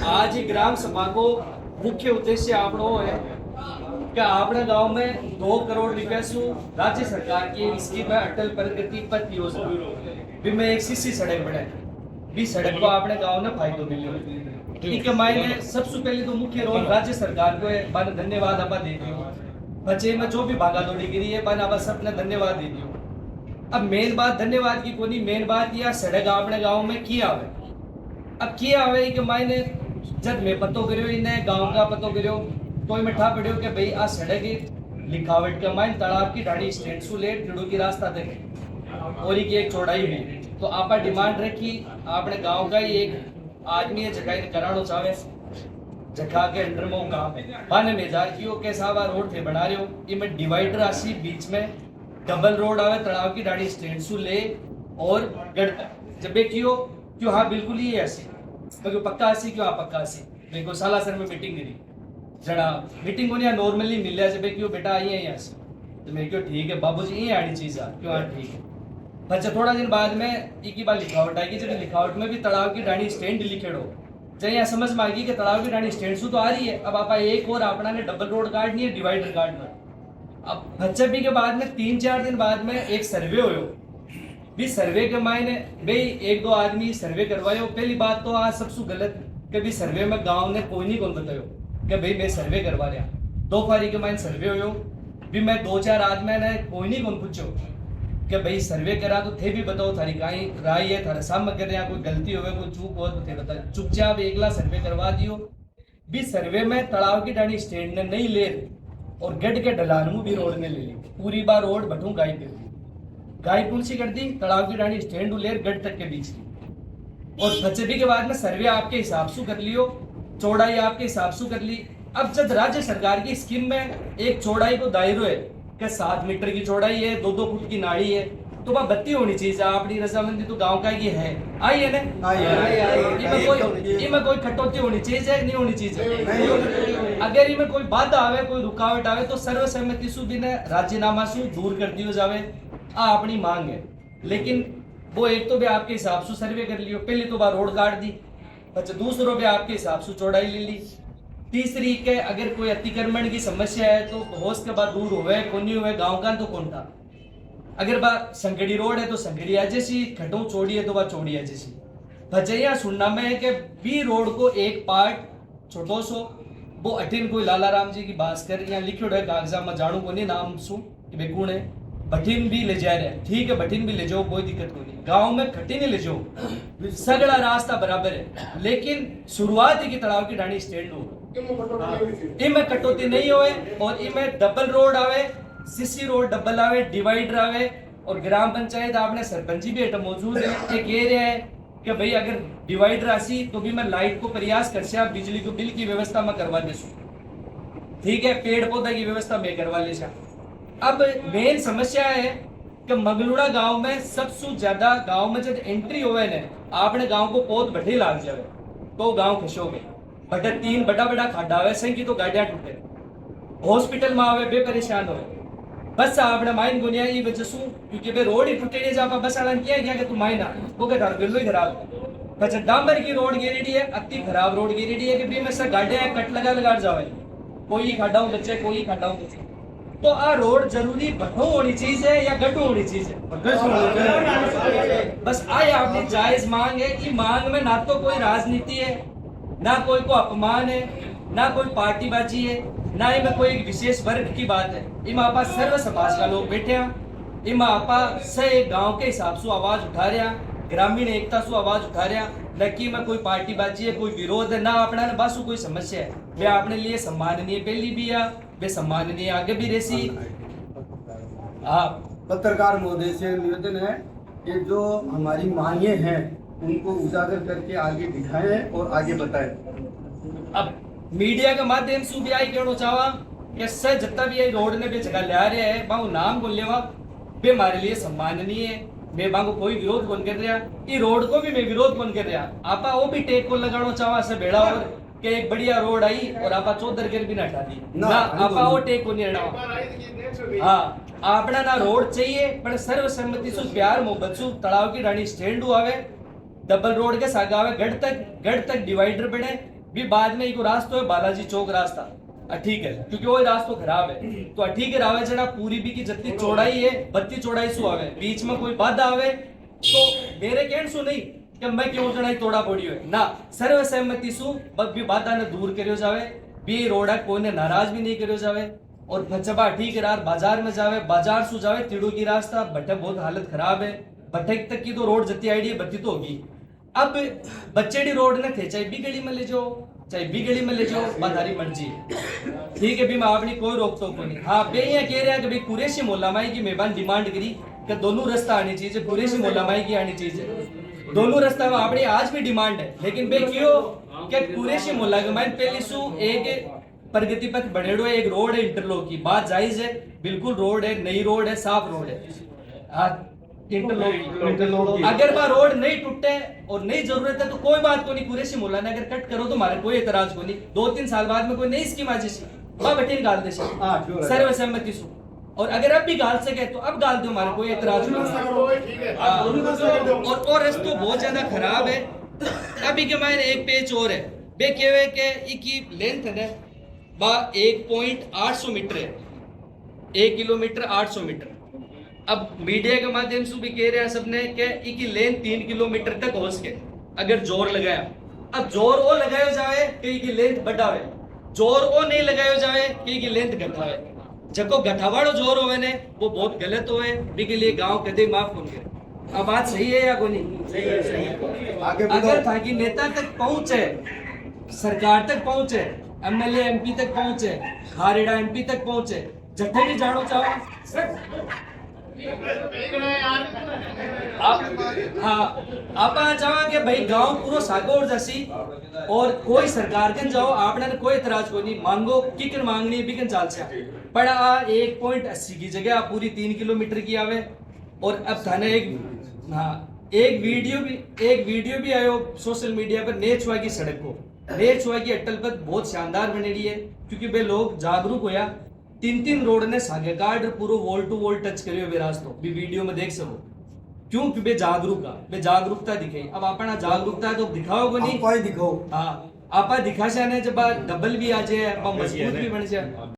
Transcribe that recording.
आज ही ग्राम सभा को मुख्य उद्देश्य આપણો है कि अपने गांव में 2 करोड़ रुपया सु राज्य सरकार की स्कीम है अटल प्रगति पथ योजना भी में एक सीसी सड़क बनाई भी सड़क को अपने गांव ने फायदो मिलो ठीक है। मैंने सबसे पहले तो मुख्य रोल राज्य सरकार को है बन धन्यवाद आपा दे दियो बच्चे में जो भी भागादौड़ी गिरी है बन आपा सबने धन्यवाद दे दियो। अब मेन बात धन्यवाद की कोनी मेन बात यह सड़क अपने गांव में किया आवे अब किया आवे कि मैंने जब मैं पतो करियो इन्हें गांव का पतो करियो तो मैं ठा पड़ियो कि भाई आ सड़क लिखावट के माइन तालाब की ढाड़ी स्टैंड सु लेट टिड़ू की रास्ता तक और की एक चौड़ाई हुई तो आपा डिमांड रखी आपने गांव का ही एक आदमी जगह करानो चाहे जगह के अंडर में काम है पाने में जा कियो के सावा रोड थे बना रहे हो इमें डिवाइडर आसी बीच में डबल रोड आवे तालाब की ढाड़ी स्टैंड सु ले और गड़ता जब कियो क्यों हाँ बिल्कुल ही ऐसे क्योंकि पक्का आसी क्यों हाँ पक्का आसी मेरे को साला सर में मीटिंग करी जड़ा मीटिंग को नहीं नॉर्मली मिल रहा जब क्यों बेटा आई है यहाँ से तो मेरे क्यों ठीक है बाबूजी ये आड़ी चीज है क्यों हाँ ठीक है। अच्छा थोड़ा दिन बाद में एक ही बार लिखावट आएगी जब लिखावट में भी तालाब की डाणी स्टैंड लिखेड़ो जब यहाँ समझ में आएगी कि तालाब की डाणी स्टैंड सु तो आ रही है अब आप एक और अपना ने डबल रोड काटनी है डिवाइडर काटना। अब बच्चे भी के बाद में 3-4 दिन बाद में एक सर्वे हो भी सर्वे के मायने भाई 1-2 आदमी सर्वे करवायो। पहली बात तो आज सबसे गलत कि भी सर्वे में गांव ने कोई नहीं कौन बतायो कि भाई मैं सर्वे करवा रहा 2 फारी के मायने सर्वे हो भी मैं 2-4 आदमी ने कोई नहीं कौन पूछो कि भाई सर्वे करा तो थे भी बताओ थारी कहीं राय है थारे सामने कर रहे कोई गलती होवे कोई चूक हो तो थे बता चुपचाप एकला सर्वे करवा दियो भी सर्वे में तालाब की डाणी स्टैंड ने नहीं ले और गढ़ के ढलान भी रोड ने ले ली पूरी बार रोड बठू गाय कर दी गाय पुलसी कर दी तालाब की डाणी स्टैंड लेर गढ़ तक के बीच की और बच्चे के बाद में सर्वे आपके हिसाब से कर लियो चौड़ाई आपके हिसाब से कर ली। अब जब राज्य सरकार की स्कीम में एक चौड़ाई को दायरो है कि 7 मीटर की चौड़ाई है 2-2 फुट की नाड़ी है तो वह बत्ती होनी चाहिए अपनी रजामंदी तो गांव का ये है आई है ना इनमें कोई कटौती होनी चाहिए नहीं होनी चाहिए। अगर इनमें कोई बाधा आवे कोई रुकावट आवे तो सर्वसम्मति सु भी राजीनामा सु दूर कर दियो जावे आ अपनी मांग है। लेकिन वो एक तो भी आपके हिसाब से सर्वे कर लियो पहले तो बार रोड काट दी अच्छा दूसरों भी आपके हिसाब से चौड़ाई ले ली तीसरी के अगर कोई अतिक्रमण की समस्या है तो होश के बाद दूर हुए कौन नहीं हुए गाँव का तो कौन था अगर बा संगड़ी रोड है तो संगड़ी आ जैसी खटो चौड़ी है तो वह चौड़ी है जैसी भजैया सुनना में है कि बी रोड को एक पार्ट छोटो सो वो अठिन कोई लाला राम जी की बात कर यहाँ लिखो है कागजा में जानू को नहीं नाम सु कि बेकूण है बठिन भी ले जा रहे हैं ठीक है बठिन भी ले जाओ कोई दिक्कत नहीं गांव में खट्टी नहीं ले जाओ सगड़ा रास्ता बराबर है लेकिन शुरुआत ही की तालाब की डाणी स्टैंड हो इनमें कटौती नहीं होए और इनमें डबल रोड आवे सीसी रोड डबल आवे डिवाइडर आवे और ग्राम पंचायत आपने सरपंच भी एट मौजूद है ये कह रहे हैं कि भाई अगर डिवाइडर आसी तो भी मैं लाइट को प्रयास कर से बिजली को बिल की व्यवस्था में करवा दे ठीक है पेड़ पौधा की व्यवस्था में करवा ले। अब मेन समस्या है कि मगलुड़ा गांव में सबसे ज्यादा गांव में जब एंट्री होवे ने आपने गांव को पौध बढ़े लाग जावे तो गांव खशोगे बटे 3 बड़ा खाडा आवे संगी तो गाड़ियां टूटे हॉस्पिटल में आवे बे परेशान होवे बस आपने माइन गुनिया ई वजह से क्योंकि बे रोड ही टूटे नहीं जापा बस आलन किया गया कि तू माइन आ वो के धार बिल्लो ही खराब बस डांबर की रोड गिरेडी है अति खराब रोड गिरेडी है कि बे में से गाड़ियां कट लगा जावे कोई खड्डाओं बच्चे कोई खड्डाओं बच्चे तो आ रोड जरूरी बठो होनी चाहिए या गड्ढो होनी चाहिए बस आए आपने जायज मांग है कि मांग में ना तो कोई राजनीति है ना कोई को अपमान है ना कोई पार्टीबाजी है ना ही में कोई एक विशेष वर्ग की बात है इमा आपा सर्व समाज का लोग बैठे हैं इमा आपा से गांव के हिसाब से आवाज उठा रहा ग्रामीण एकता से आवाज उठा रहा न कि में कोई पार्टीबाजी है कोई विरोध है ना अपना न बस कोई समस्या है वे अपने लिए सम्माननीय पहली भी या वे सम्माननीय आगे भी रहसी। पत्रकार महोदय से निवेदन है कि जो हमारी मांगे हैं उनको उजागर करके आगे दिखाएं और आगे बताएं। अब मीडिया के माध्यम से भी आई कहना चाहवा कि सर जितना भी ये रोड ने भी जगह ले आ रहे हैं बाहु नाम बोल लेवा वे हमारे लिए सम्माननीय है मैं बांगो कोई विरोध कौन कर रहा ये रोड को भी मैं विरोध कौन कर रहा आपा वो भी टेक को लगाना चाहवा से बेड़ा और कि एक बढ़िया रोड आई और आपा चौधर कर भी ना हटा दी ना आपा वो टेक को नहीं हटावा हाँ आपना ना रोड चाहिए पर सर्वसम्मति से प्यार मोहब्बत से तालाब की डाणी स्टैंड आवे डबल रोड के साग आवे गढ़ तक डिवाइडर बने भी बाद में एक रास्ता है बालाजी चौक रास्ता ठीक है, क्योंकि वो रास्ता खराब है तो ठीक है जरा पूरी भी की जितनी चौड़ाई है 32 चौड़ाई सु आवे, बीच में कोई बाधा आवे तो मेरे कहने सु नहीं कि मैं क्यों चढ़ाई तोड़ा पड़ी है ना, सर्व सहमति सु बस भी बाधा ने दूर करियो जावे, भी रोड़ा कोई ने नाराज भी नहीं करियो जावे। और बच्चा ठीक है बाजार में जावे, बाजार सु जावे तिड़ू की रास्ता बटे बहुत हालत खराब है, बटे तक की तो रोड जती आईडी है बत्ती तो होगी। अब बच्चेड़ी रोड ने थे चाहे बी गली में ले जाओ चाहे बी गली में ले जाओ बाधारी मर्जी है, ठीक है भी मैं अपनी कोई रोक टोक नहीं। हाँ बे ये कह रहे हैं कि भाई कुरेशी मोहल्ला माई की मेहमान डिमांड करी कि दोनों रास्ता आनी चाहिए, कुरेशी मोहल्ला माई की आनी चाहिए, दोनों रास्ता में अपनी आज भी डिमांड है। लेकिन बे क्यों क्या कुरेशी मोहल्ला के माइन पहले सु एक प्रगति पथ बनेड़ो है, एक रोड है इंटरलॉक की, बात जायज है, बिल्कुल रोड है, नई रोड है, साफ रोड है, इंटरलॉक अगर वह रोड नहीं टूटे और नहीं जरूरत है तो कोई बात को नहीं, कुरेशी मोहल्ला ने अगर कट करो तो हमारे कोई एतराज को नहीं, 2-3 साल बाद में कोई नई स्कीम आ जाए वह बटीन गाल दे सर्व सहमति सु, और अगर अब भी गाल सके तो अब गाल दो, हमारे कोई एतराज नहीं। और रास्ता बहुत ज्यादा खराब है। अभी के मायने एक पेज और है बे केवे के इकी लेंथ है बा 1.800 मीटर है, 1 किलोमीटर 800 मीटर। अब मीडिया के माध्यम से भी कह रहे हैं सबने कि इकी लेंथ 3 किलोमीटर तक हो सके अगर जोर लगाया। अब जोर वो लगायो जाए कि इकी लेंथ बढ़ावे, जोर वो नहीं लगायो जाए कि इकी लेंथ घटावे, जको घटावाड़ो जोर होवे ने वो बहुत गलत होवे, बिके लिए गांव कदे माफ होंगे। अब बात सही है या कोई नहीं? सही है। अगर ताकि नेता तक पहुंचे, सरकार तक पहुंचे, एमएलए एमपी तक पहुंचे, हारेड़ा एमपी तक पहुंचे, जट्टे भी जानो चाहो आप चाहो कि भाई गांव पूरा सागौर जैसी और कोई सरकार कन जाओ आपने कोई एतराज कोई नहीं, मांगो किकन मांगनी बिकन चाल से पर 1.80 की जगह पूरी 3 किलोमीटर की आवे। और अब थाने एक वीडियो भी आयो सोशल मीडिया पर नेचुआ की सड़क को, नेचुआ की अटल पथ बहुत शानदार बनेड़ी है, क्योंकि वे लोग जागरूक होया, 3 रोड ने सागे कार्ड पूरा वॉल टू वॉल टच करियो वे रास्तो भी वीडियो में देख सको, क्यों कि बे जागरूकता दिखाई। अब अपना जागरूकता तो दिखाओ को नहीं, दिखाओ हाँ आपा दिखा से जब डबल भी आ जाए मजबूत भी बन जाए।